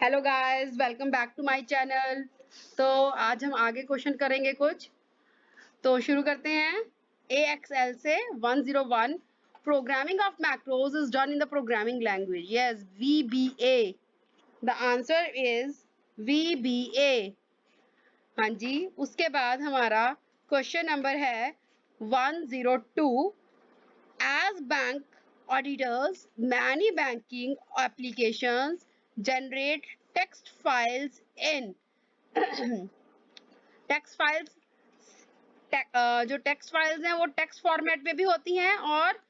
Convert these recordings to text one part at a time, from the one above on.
Hello guys, welcome back to my channel. तो आज हम आगे क्वेश्चन करेंगे कुछ। तो शुरू करते हैं। AXL से 101 programming of macros is done in the programming language. Yes, VBA। The answer is VBA। हाँ जी, उसके बाद हमारा क्वेश्चन नंबर है 102। As bank auditors, many banking applications generate text files in text files. जो टेक्स्ट फाइल्स हैं वो text format में भी होती हैं और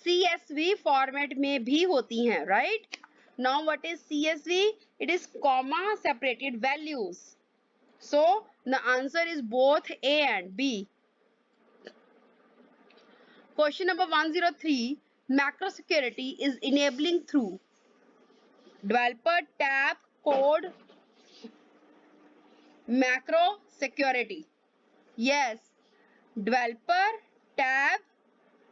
CSV फॉर्मेट में भी होती हैं, right? Now what is CSV? It is comma separated values. So the answer is both A and B. Question number 103. Macro security is enabling through developer tab code macro security. Yes, developer tab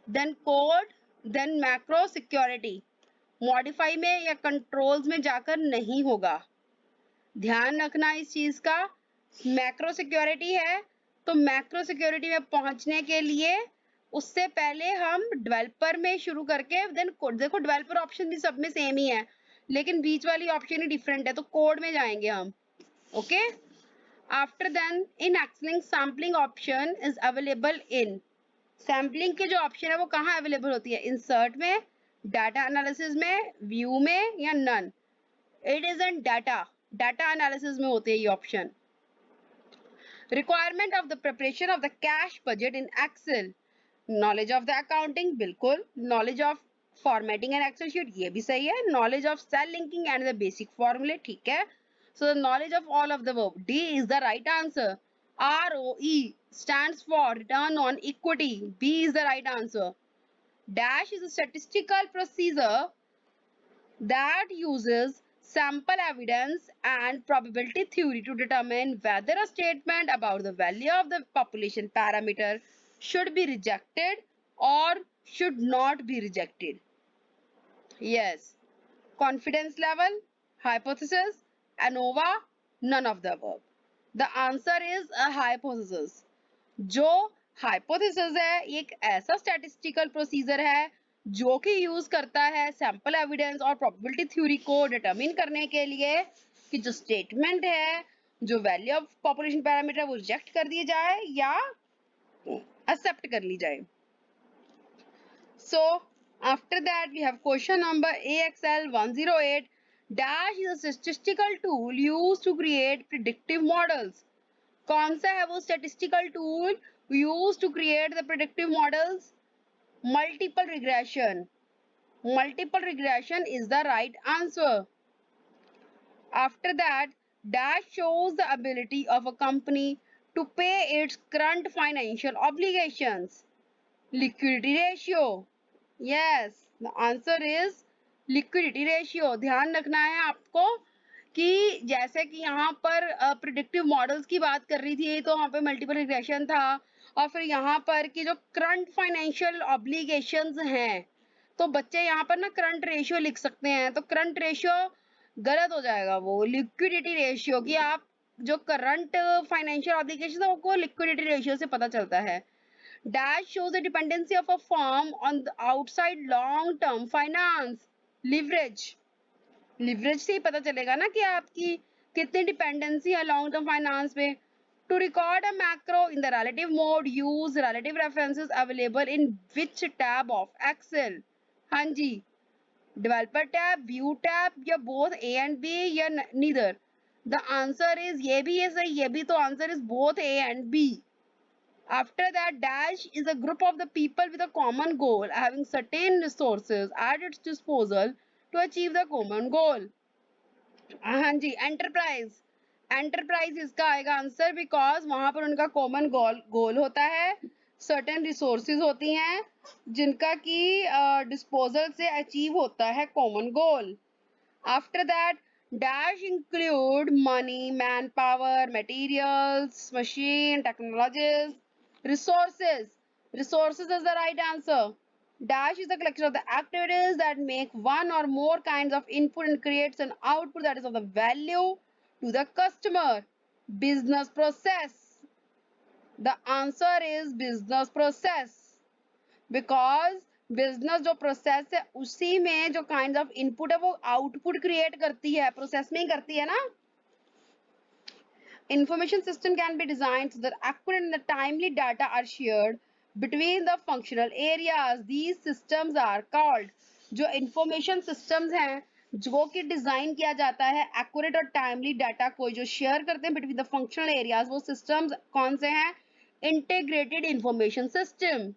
then code then macro security. Modify में या controls में जाकर नहीं होगा। ध्यान रखना इस चीज का। मैक्रो सिक्योरिटी है तो मैक्रो सिक्योरिटी में पहुंचने के लिए उससे पहले हम डेवलपर में शुरू करके देन कोड। देखो डेवलपर ऑप्शन भी सब में सेम ही है लेकिन बीच वाली ऑप्शन ही डिफरेंट है, तो कोड में जाएंगे हम। Okay, after then in excelling sampling option is available in. Sampling के जो ऑप्शन है वो कहाँ अवेलेबल होती है? इंसर्ट में, डाटा एनालिसिस में, व्यू में या none? It is in data analysis में होते हैं ये option. Requirement of the preparation of the cash budget in Excel. Knowledge of the accounting, बिल्कुल। Knowledge of formatting and Excel sheet, ये भी सही है। Knowledge of cell linking and the basic फॉर्मूले, ठीक है। So the knowledge of all of the verb, D is the right answer. ROE stands for return on equity, B is the right answer. Dash is a statistical procedure that uses sample evidence and probability theory to determine whether a statement about the value of the population parameter should be rejected or should not be rejected. Yes. Confidence level, hypothesis, ANOVA, none of the above. The answer is a hypothesis. जो hypothesis है ये एक ऐसा statistical procedure है जो कि use करता है सैंपल एविडेंस और प्रोबेबिलिटी थ्योरी को डिटरमिन करने के लिए कि जो स्टेटमेंट है, जो वैल्यू ऑफ पॉपुलेशन पैरामीटर वो रिजेक्ट कर दी जाए या एक्सेप्ट कर ली जाए। So after that we have question number AXL 108. Dash is a statistical tool used to create predictive models. कौन सा है वो statistical tool use to create the predictive models? Multiple regression. Multiple regression is the right answer. After that, dash shows the ability of a company to pay its current financial obligations. Liquidity ratio. Yes, the answer is liquidity ratio. ध्यान रखना है आपको कि जैसे कि यहाँ पर predictive models की बात कर रही थी तो वहाँ पे मल्टीपल रिग्रेशन था, और फिर यहाँ पर कि जो करंट फाइनेंशियल ऑब्लिगेशंस हैं तो बच्चे यहाँ पर ना करंट रेशियो लिख सकते हैं, तो करंट रेशियो गलत हो जाएगा, वो लिक्विडिटी रेशियो की आप जो करंट फाइनेंशियल ऑब्लिगेशन है वो लिक्विडिटी रेशियो से पता चलता है। Dash shows the dependency of a firm on the outside long-term finance. Leverage. Leverage से ही पता चलेगा ना कि आपकी कितनी डिपेंडेंसी है लॉन्ग टर्म फाइनेंस पे। To record a macro in the relative mode, use relative references available in which tab of Excel? हाँ जी, developer tab, view tab या both A and B या neither? The answer is ये भी है सही, ये भी तो answer is both A and B. After that, Dash is a group of the people with a common goal having certain resources at its disposal to achieve the common goal. हाँ जी, enterprise. Enterprise इसका आएगा answer because वहां पर उनका common goal होता है, certain resources होती हैं जिनका की डिस्पोजल से अचीव होता है common goal. After that, dash include money, man power, materials, machine, technologies, resources. Resources is the right answer. Dash is the collection of the activities that make one or more kinds of input and creates an output that is of the value to the customer. Business process. The answer is business process. Because business जो process है उसी में जो kind of input है वो output create करती है, process में ही करती है ना. Information system can be designed so that accurate and the timely data are shared between the functional areas. These systems are called, जो information systems हैं जो कि डिजाइन किया जाता है accurate और timely data को जो शेयर करते हैं between the functional areas, वो systems कौन से हैं? Integrated information system,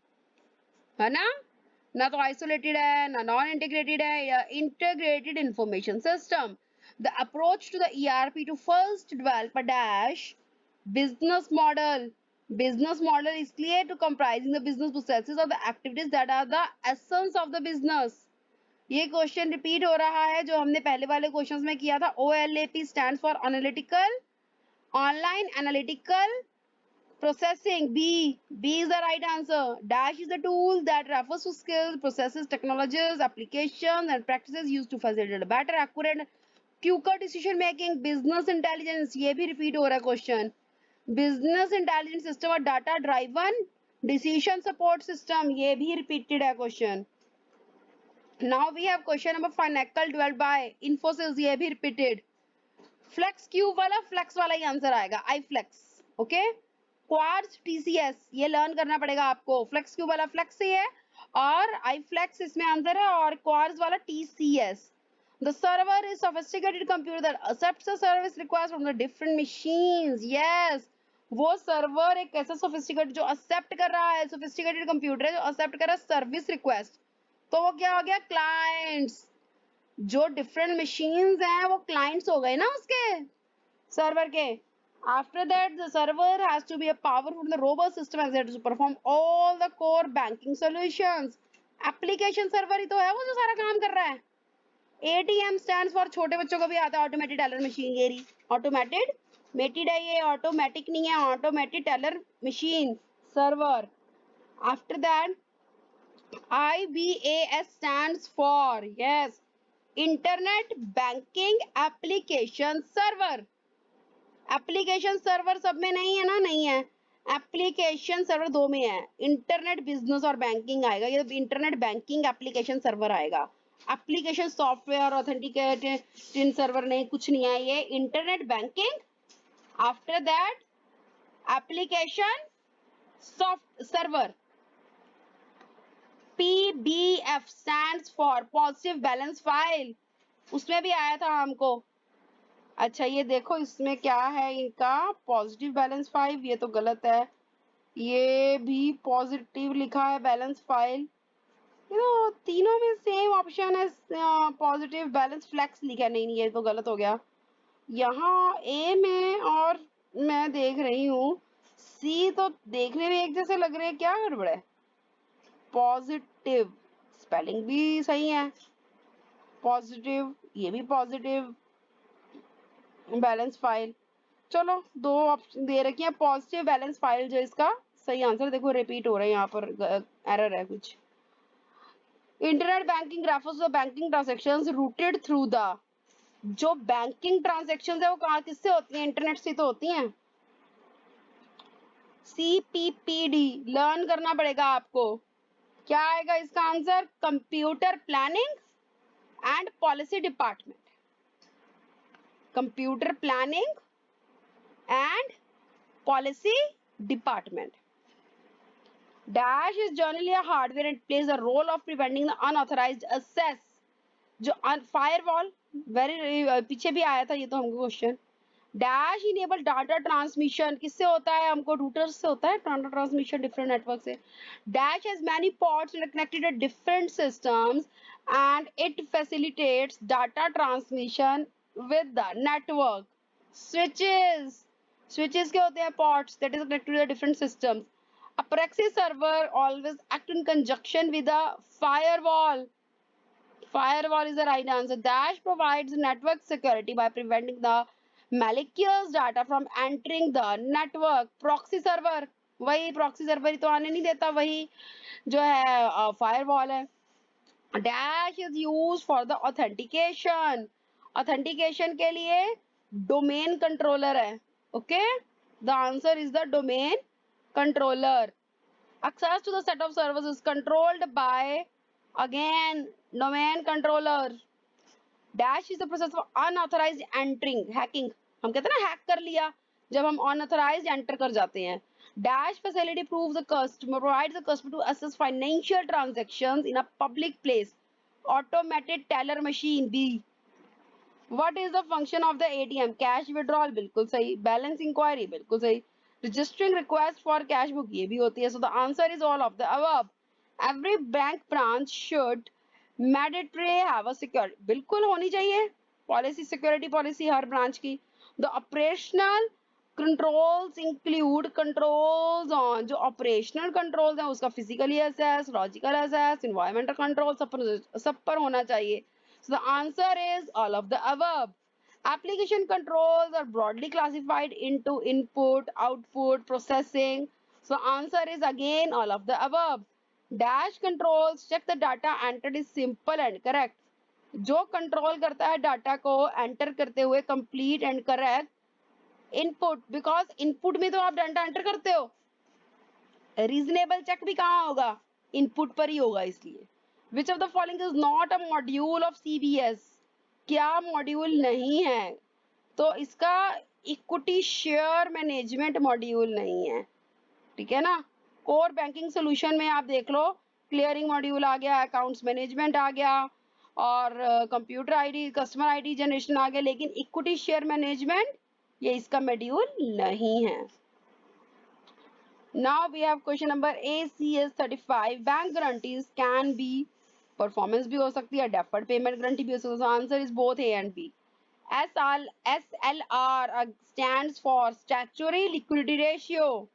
है ना. ना तो आइसोलेटेड है ना नॉन इंटीग्रेटेड है, या integrated information system. The approach to the ERP to first develop a dash business model. Business model is clear to comprising the business processes or the activities that are the essence of the business. ये question repeat हो रहा है जो हमने पहले वाले questions में किया था. OLAP stands for analytical, online analytical processing. B is the right answer. Dash is the tool that refers to skills, processes, technologies, applications and practices used to facilitate better, accurate, quicker decision making. Business intelligence, ये भी repeat हो रहा है question. Business intelligence system और data driven decision support system, ये भी repeated है question. Now we have question number 5, NACL developed by Infosys, ये भी repeated. Flex cube वाला flex वाला ही आंसर आएगा, iFlex. Okay. क्वार्ट्ज टीसीएस, ये लर्न करना पड़ेगा आपको. फ्लेक्स क्यूब वाला फ्लेक्स ही है और आई फ्लेक्स इसमें आंसर है, और क्वार्ट्ज वाला TCS. The server is sophisticated computer that accepts the service request from the different machines. Yes, वो सर्वर एक ऐसा सोफिस्टिकेटेड जो एक्सेप्ट कर रहा है, सोफिस्टिकेटेड कंप्यूटर है जो एक्सेप्ट कर रहा है सर्विस रिक्वेस्ट. तो वो क्या हो गया? क्लाइंट्स. जो डिफरेंट मशीन्स हैं वो क्लाइंट्स हो गए ना उसके सर्वर के. After that, the server has to be a powerful and robust system as it to perform all the core banking solutions. Application server ही तो है वो जो सारा काम कर रहा है. ATM stands for, छोटे बच्चों को भी आता है, automated teller machine. ये रही automated, mated है ये, automatic नहीं है, automated teller machine server. After that, IBAS stands for, yes, Internet Banking Application Server. Application server सब में नहीं है ना, नहीं है. एप्लीकेशन सर्वर दो में है, इंटरनेट बिजनेस और बैंकिंग आएगा. ये इंटरनेट बैंकिंग एप्लीकेशन सर्वर आएगा. एप्लीकेशन सॉफ्टवेयर ऑथेंटिकेशन सर्वर नहीं, कुछ नहीं है, ये internet banking. After that application soft server. PBF stands for positive balance file, उसमें भी आया था हमको. अच्छा ये देखो इसमें क्या है इनका, पॉजिटिव बैलेंस फाइल, ये तो गलत है. ये भी पॉजिटिव लिखा है बैलेंस फाइल. ये तो तीनों में सेम ऑप्शन है. पॉजिटिव बैलेंस फ्लेक्स लिखा है. नहीं, ये तो गलत हो गया. यहाँ ए में और मैं देख रही हूँ सी, तो देखने में एक जैसे लग रहे हैं, क्या गड़बड़ है? पॉजिटिव स्पेलिंग भी सही है, पॉजिटिव, ये भी पॉजिटिव बैलेंस फाइल. चलो दो ऑप्शन दे रखी है, पॉजिटिव बैलेंस फाइल जो इसका सही आंसर. देखो रिपीट हो रहा है यहाँ पर, एरर है कुछ. Internet banking refers to the banking transactions routed through the, जो बैंकिंग ट्रांजैक्शंस है वो कहाँ किससे होती हैं? इंटरनेट से तो होती हैं. CPPD लर्न करना पड़ेगा आपको. क्या आएगा इसका answer? Computer planning and policy department. Computer planning and policy department. Dash is generally a hardware and plays a role of preventing the unauthorized access. जो firewall, very पीछे भी आया था ये तो हमको question. Dash enable data transmission, किससे होता है? हमको routers से होता है data transmission different network से. Dash has many ports and connected to different systems and it facilitates data transmission with the network. Switches, switches के होते हैं ports that is connected to the different systems. A proxy server always act in conjunction with a firewall. Firewall is the right answer. Dash provides network security by preventing the malicious data from entering the network. Proxy server, वही proxy server ही तो आने नहीं देता, वही जो है firewall है। Dash is use for the authentication, authentication के लिए डोमेन कंट्रोलर है। Okay, the answer is the domain controller. Access to the set of servers is controlled by, again, domain controller. Dash is the process of unauthorized entering, hacking. हम कहते हैं ना hack कर लिया, जब हम unauthorized enter कर जाते हैं। Dash facility provides the customer to access financial transactions in a public place. Automated teller machine B. What is the function of the ATM? Cash withdrawal बिल्कुल सही, balance inquiry बिल्कुल सही, registering request for cash book ये भी होती है। So the answer is all of the above. Every bank branch should mandatory have a security, बिल्कुल होनी चाहिए policy, security policy हर branch की। The operational controls include controls on, जो operational controls हैं उसका physically assess, logical assess, environmental control सब पर होना चाहिए। So the answer is all of the above. Application controls are broadly classified into input, output, processing. So answer is again all of the above. Dash controls check the data entered is simple and correct. जो control करता है data को enter करते हुए complete and correct input, because input में तो आप data enter करते हो, रीजनेबल चेक भी कहाँ होगा, इनपुट पर ही होगा। इसलिए which of the following is not a module of CBS, क्या मॉड्यूल नहीं है, तो इसका इक्विटी शेयर मैनेजमेंट मॉड्यूल नहीं है, ठीक है ना। कोर बैंकिंग सोल्यूशन में आप देख लो, क्लियरिंग मॉड्यूल आ गया, अकाउंट्स मैनेजमेंट आ गया, और computer ID, customer ID generation आ गया, लेकिन इक्विटी शेयर मैनेजमेंट ये इसका मॉड्यूल नहीं है। Now we have question number ACS 35. Bank guarantees can be performance भी हो सकती है, deferred payment guarantee भी हो सकती है। So answer is both A and B. SLR stands for statutory liquidity ratio.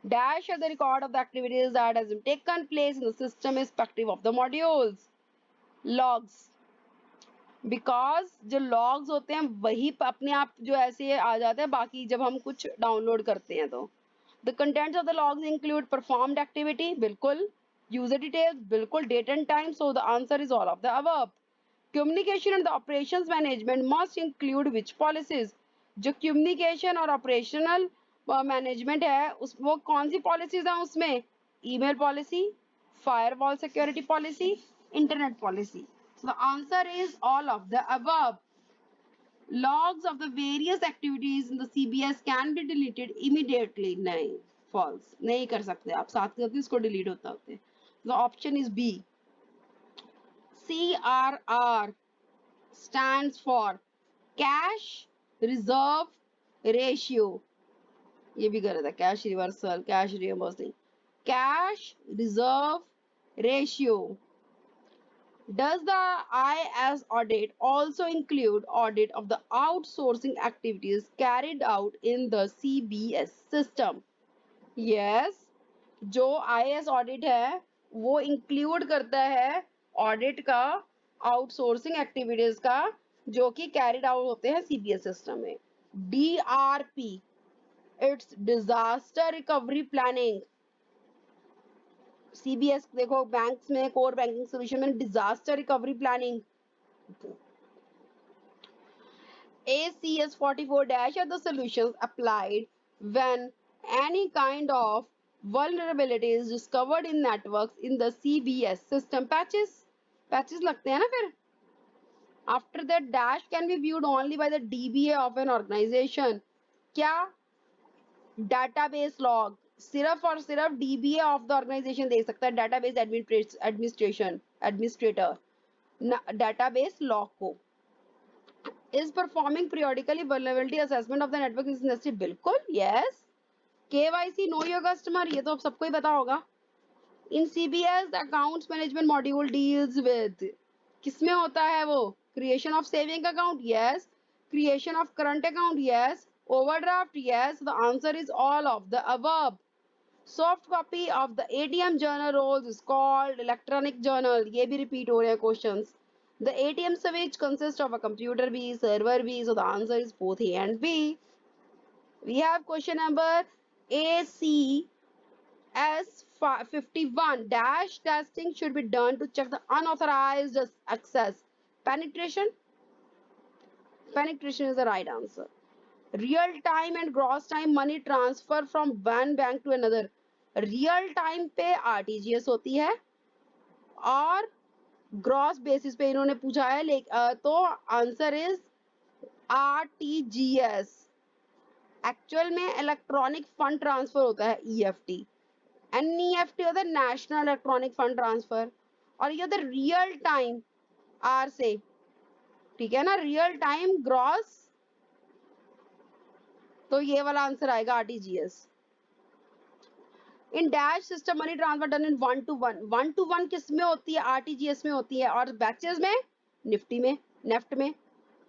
Dash is the record of the activities that has taken place in the system irrespective of the modules. Logs. Because जो logs होते हैं वही अपने आप जो ऐसे आ जाते हैं, बाकी जब हम कुछ डाउनलोड करते हैं तो। The contents of the logs include performed activity बिल्कुल, यूजर डिटेल्स बिल्कुल, date and time, so the answer is all of the above. Communication and the operations management must include which policies, जो communication और operational management है उस वो कौन सी policies हैं उसमें, email policy, firewall security policy, internet policy. So the answer is all of the above. Logs of the various activities in the CBS can be deleted immediately. नहीं, false. नहीं कर सकते आप, साथ करते इसको delete होता होते। The option is B. CRR stands for cash reserve ratio. ये भी गलत है, cash reversal, cash reimbursing. Cash reserve ratio. Does the IS audit also include audit of the outsourcing activities carried out in the CBS system? Yes, जो IS audit है वो include करता है audit का outsourcing activities का जो कि carried out होते हैं CBS system में। DRP, it's disaster recovery planning. CBS देखो, बैंक्स में कोर बैंकिंग सोल्यूशन में disaster recovery planning. ACS 44 dash are the solutions applied when any kind of vulnerability is discovered in networks in the CBS system. Patches लगते हैं ना फिर। After that, dash can be viewed only by the DBA of an organization. क्या database log सिर्फ और सिर्फ DBA of the organisation देख सकता है, डाटाबेस एडमिनिस्ट्रेटर डाटाबेस लॉग को। Is performing periodically vulnerability assessment of the network is necessary, बिल्कुल yes. KYC know your customer, ये तो सबको ही पता होगा। In CBS accounts management module deals with, किसमें होता है वो, creation of saving account yes, creation of current account yes, overdraft yes. The answer is all of the above. Soft copy of the ATM journal rolls is called electronic journal. ये भी repeat हो रहे हैं questions. The ATM switch consists of a computer B, server B. So the answer is both A and B. We have question number AC S51 dash testing should be done to check the unauthorized access. Penetration? Penetration is the right answer. Real time and gross time money transfer from one bank to another. Real time पे RTGS होती है और gross basis पे इन्होंने पूछा है, तो answer is RTGS. Actual में इलेक्ट्रॉनिक फंड ट्रांसफर होता है ईएफटी, एनईएफटी होता है नेशनल इलेक्ट्रॉनिक फंड ट्रांसफर, और ये होता है रियल टाइम आर से, ठीक है ना, रियल टाइम ग्रॉस, तो ये वाला आंसर आएगा RTGS. In dash system money transfer done in 1 to 1 किस में होती है, आरटीजीएस में होती है, और बैचेस में निफ्टी में, नेफ्ट में।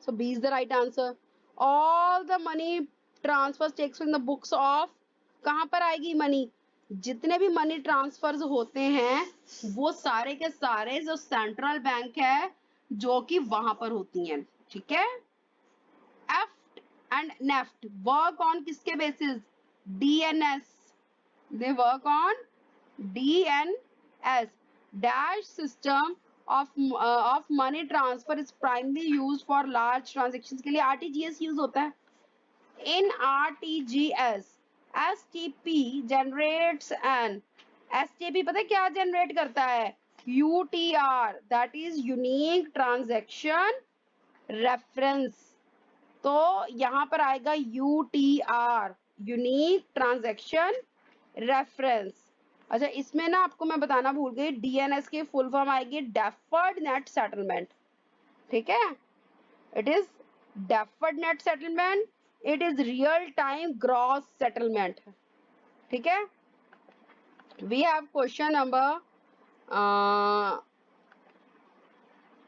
So B is the right answer. All the money transfer takes in the books of, कहां पर आएगी मनी, जितने भी मनी ट्रांसफर्स होते हैं वो सारे के सारे जो सेंट्रल बैंक है जो कि वहां पर होती हैं, ठीक है। एफ्ट एंड नेफ्ट वर्क ऑन किसके basis, DNS, they work on DNS, dash system of money transfer is primarily used for large transactions के लिए RTGS यूज होता है। In RTGS STP generates an, STP पता है क्या जनरेट करता है, UTR, that is unique transaction reference, तो यहां पर आएगा UTR, यूनिक ट्रांजैक्शन रेफरेंस। अच्छा, इसमें ना आपको मैं बताना भूल गई, डीएनएस की फुल फॉर्म आएगी डेफर्ड नेट सेटलमेंट, ठीक है, it is deferred net settlement, it is real time gross settlement, ठीक है। We have question number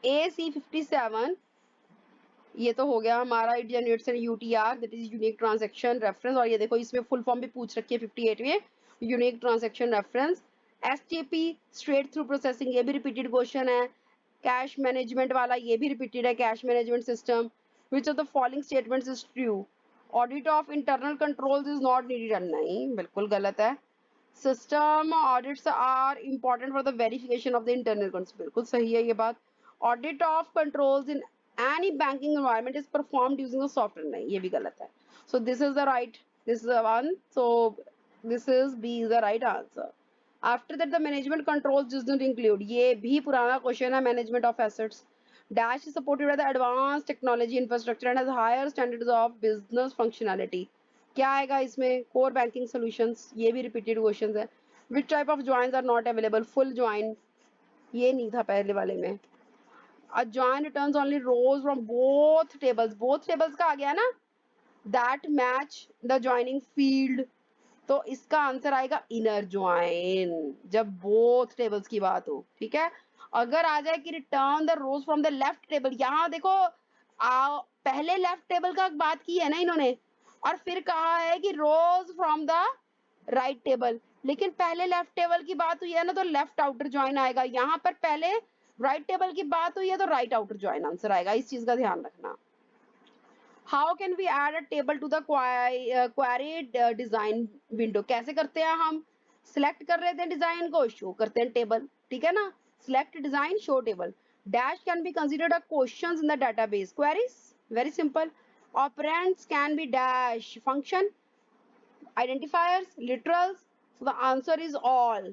AC57, ये तो हो गया हमारा, it generates an UTR that is unique transaction reference, और ये देखो इसमें फुल फॉर्म भी पूछ रखी है 58 में, unique transaction reference. STP straight through processing, ये भी रिपीटेड क्वेश्चन है। कैश मैनेजमेंट वाला ये भी रिपीटेड है, cash management system, which of the following statements is true, audit of internal controls is not needed, नहीं बिल्कुल गलत है। System audits are important for the verification of the internal controls, बिल्कुल सही है ये बात। Audit of controls in any banking environment is performed using a software, नहीं ये भी गलत है। So this is the right, this is the one, so this is B is the right answer. After that the management controls does not include, ये भी पुराना question है, management of assets dash is supported by the advanced technology infrastructure and has higher standards of business functionality, क्या आएगा इसमें, core banking solutions, ये भी repeated questions है। which type of joins are not available, full join, ये नहीं था पहले वाले में। A join returns only rows from both tables, both tables का आ गया ना, that match the joining field, तो इसका आंसर आएगा इनर ज्वाइन, जब बोथ टेबल्स की बात हो, ठीक है। अगर आ जाए कि return the rows from the left table, यहाँ देखो पहले लेफ्ट टेबल का बात की है ना इन्होंने, और फिर कहा है कि रोज फ्रॉम द राइट टेबल, लेकिन पहले लेफ्ट टेबल की बात हुई है ना, तो लेफ्ट आउटर ज्वाइन आएगा, यहाँ पर पहले राइट टेबल की बात हुई है तो राइट आउटर ज्वाइन आंसर आएगा, इस चीज का ध्यान रखना। How can we add a table to the query design window, कैसे करते हैं हम, सिलेक्ट कर लेते हैं डिजाइन को, शो करते हैं टेबल, ठीक है ना, select design show table. Dash can be considered a questions in the database queries, very simple. Operands can be dash function, identifiers, literals, so the answer is all.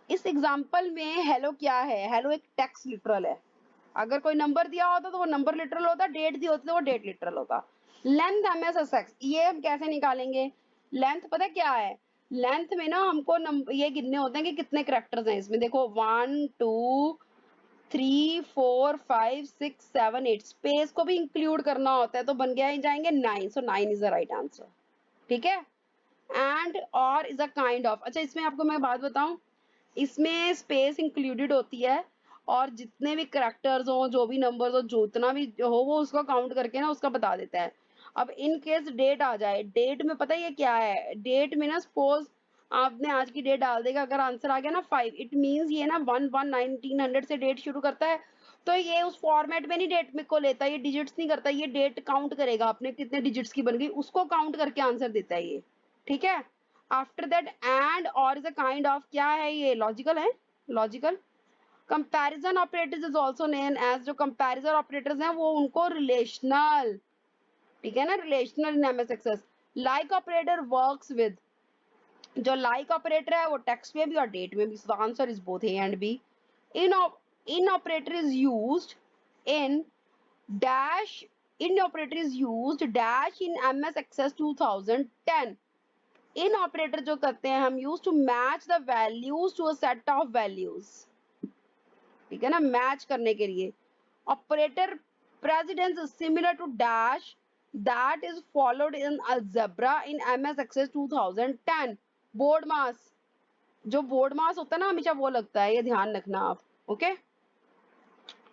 इस example में hello क्या है, hello एक text literal है, अगर कोई number दिया होता तो वो नंबर लिटरल होता, डेट दी होती तो वो डेट लिटरल होता। लेंथ MSSX, ये हम कैसे निकालेंगे, लेंथ पता क्या है, लेंथ में ना हमको ये गिनने होते हैं कि कितने कैरेक्टर्स हैं इसमें, देखो 1 2 3 4 5 6 7 8, स्पेस को भी इंक्लूड करना होता है, तो बन गया ही जाएंगे 9, सो 9 इज द राइट आंसर, ठीक है। एंड और इज अ काइंड ऑफ, अच्छा इसमें आपको मैं बात बताऊं, इसमें स्पेस इंक्लूडेड होती है, और जितने भी करेक्टर्स हो, जो भी नंबर्स हो, जितना भी हो, वो उसको काउंट करके ना उसका बता देता है। अब इन केस डेट आ जाए, डेट में पता है ये क्या है, डेट में ना सपोज आपने आज की डेट डाल देगा, अगर आंसर आ गया ना 5, इट मींस ये ना 1/1900 से डेट शुरू करता है, तो ये उस फॉर्मेट में नहीं डेट में को लेता, ये डिजिट्स नहीं करता, ये डेट काउंट करेगा, आपने कितने डिजिट्स की बन गई उसको काउंट करके आंसर देता है ये, ठीक है। आफ्टर दैट एंड और इज अ काइंड ऑफ, क्या है ये, लॉजिकल है, logical. Comparison operators is also name as, जो कंपैरिजन ऑपरेटर्स हैं वो उनको रिलेशनल, ठीक है ना, relational in MS Access. Like operator works with, जो लाइक ऑपरेटर है वो टेक्स्ट में भी और डेट में भी, so the answer is both A and B. In operator is used in dash, in operator is used dash in ms access 2010। In operator जो करते हैं हम use to match the values to a set of values, ठीक है ना, match करने के लिए। Operator precedence is similar to dash that is followed in algebra in MS Access 2010। Board mass, जो बोर्ड मास होता है ना हमेशा वो लगता है, ये ध्यान रखना आप, ओके।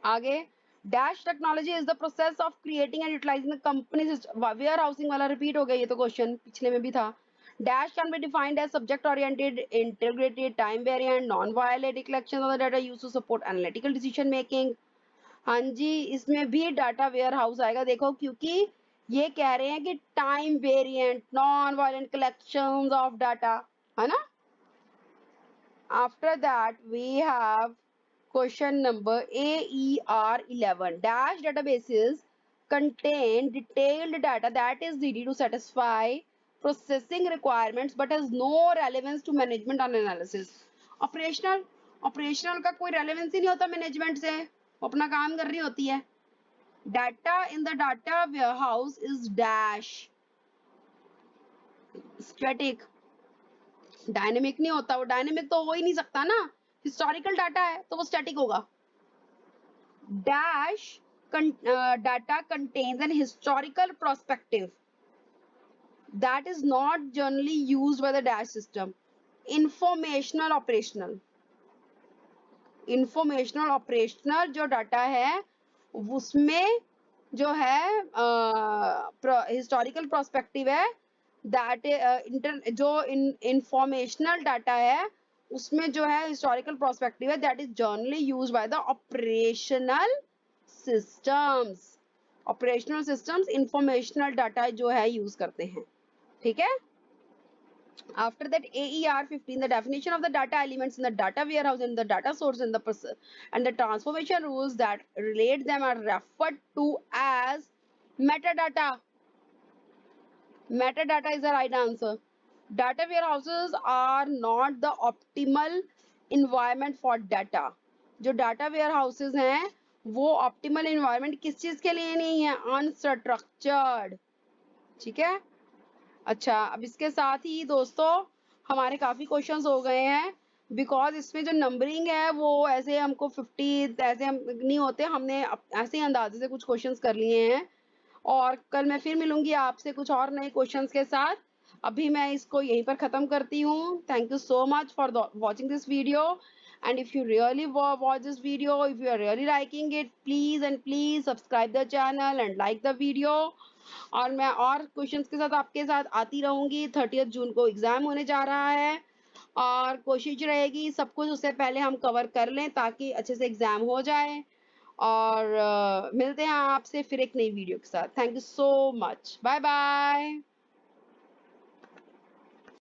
आगे, dash technology is the process of creating and utilising the companies, warehousing वाला रिपीट हो गया, ये तो क्वेश्चन पिछले में भी था। Dash can be defined as subject oriented, integrated, time variant, non volatile collection of the data used to support analytical decision making. हाँ जी, इसमें भी डाटा वेयर हाउस आएगा, देखो, क्योंकि ये कह रहे हैं कि time variant, non violent collection of data, है ना। After that we have question number AER11, dash databases contain detailed data that is needed to satisfy processing requirements but has no relevance to management and analysis। Operational का कोई relevance ही नहीं होता management से, वो अपना काम कर रही होती है। Data in the data warehouse is dash static, dynamic नहीं होता, वो डायनेमिक तो हो ही नहीं सकता ना, हिस्टोरिकल डाटा है तो वो स्टैटिक होगा। Dash data contains an historical perspective that is not generally used by the dash system। informational operational जो डाटा है उसमें जो है हिस्टोरिकल प्रोस्पेक्टिव है, दैट जो इंफॉर्मेशनल डाटा है उसमें जो है हिस्टोरिकल प्रोस्पेक्टिव है, that is generally used by the operational systems informational data जो है यूज करते हैं, ठीक है। After that, AER15, the definition of the data elements in the data warehouse and the data source and the transformation rules that relate them are referred to as metadata। Metadata is the right answer। Data warehouses are not the optimal environment for data। जो data warehouses हैं वो optimal environment किस चीज के लिए नहीं है, unstructured, ठीक है। अच्छा, अब इसके साथ ही दोस्तों हमारे काफी क्वेश्चंस हो गए हैं, बिकॉज इसमें जो नंबरिंग है वो ऐसे हमको 50 ऐसे हम नहीं होते, हमने ऐसे ही अंदाजे से कुछ क्वेश्चंस कर लिए हैं। और कल मैं फिर मिलूंगी आपसे कुछ और नए क्वेश्चंस के साथ। अभी मैं इसको यहीं पर खत्म करती हूँ। Thank you so much for watching this video, and if you really watch this video, if you are really liking it, please subscribe the channel and like the video। और मैं और क्वेश्चंस के साथ आपके साथ आती रहूंगी। 30 जून को एग्जाम होने जा रहा है और कोशिश रहेगी सब कुछ उससे पहले हम कवर कर लें ताकि अच्छे से एग्जाम हो जाए। और मिलते हैं आपसे फिर एक नई वीडियो के साथ। Thank you so much, bye bye.